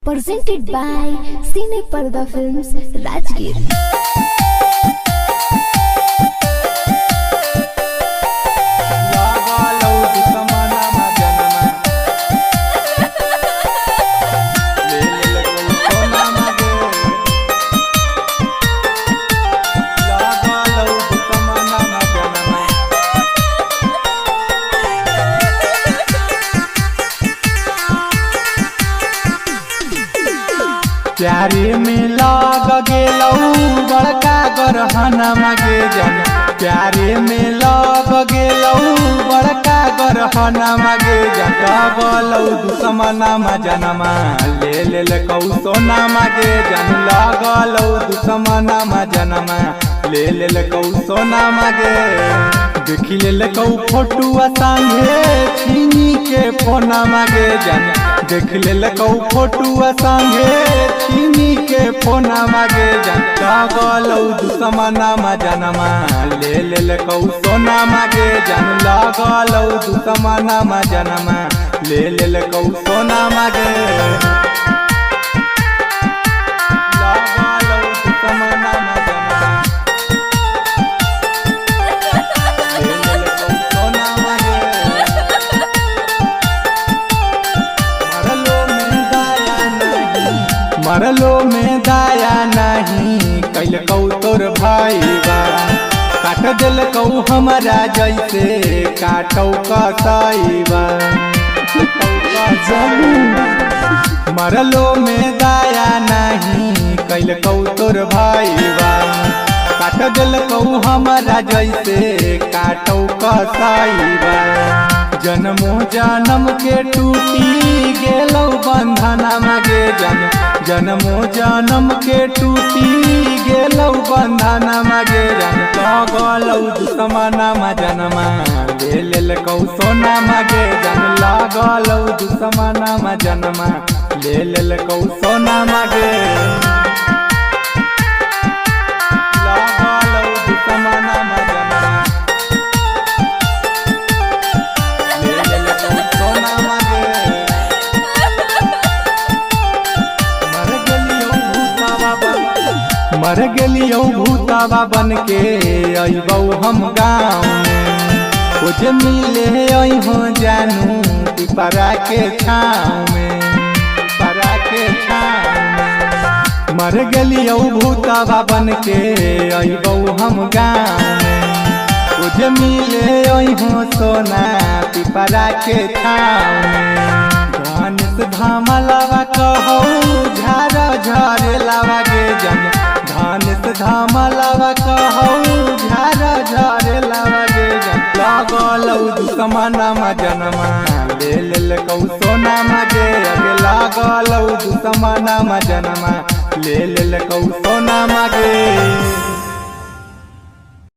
presented by Cine Parda Films, Rajgir. प्यारे में लग गेलौ बड़का गरहनमा गे जन प्यारे में लग गेलौ बड़का गरहनमा गे जन लगलौ दुश्मनमा जनमा ले कौ सोनामा गे जन लगलौ दुश्मनमा जनमा ले कौ सोनामा गे देखी ले कौ फोटुआ संगे छीनी के फोनमा गे जन देख ले कौ फोटुआ संगे छीनी के फोनमा गे जन लगलौ दुश्मनमा जनमा ले कौ सोनामा गे जन लगलौ दुश्मनमा जनमा ले कौ सोनामा गे लगलौ दुश्मनमा जनमा मरलो में दाया नहीं कैल कौ तोर भाई बा काट दिल कौ हमारा जैसे काटौ कसाईबा मरलो में दाया नहीं कैल कौ तोर भाई बा काट दिल कौ हमारा जैसे काटौ कसाईबा जन्मो जन्म के टूटी गेलौ बंधनमा गे जन जन्मो जन्म के टूटी गेलौ बंधनमा गे जन लगलौ दुश्मनमा जनमा ले कौ सोनामा गे जन लगलौ दुश्मनमा जनमा ले कौ सोनामा गे लगलौ दुश्मनमा जनमा मर गेलियो भूतावा बन के अइबौ हम गाँव में कुछ मिले हो जानू पिपरा के छाँव में पिपरा के छाँव में मर गेलियो भूतावा बन के अइबौ हम गाँव में कुछ मिले हो सोना पिपरा के छाँव में धनुष धामलावा कहौ झारा झरे लावा गे जन धनुष धामलावा कहौ झारा झरे लावा गे जन लगलौ दुश्मनमा जनमा ले कौ सोनामा गे अगे लगलौ दुश्मनमा जनमा ले कौ सोनामा गे।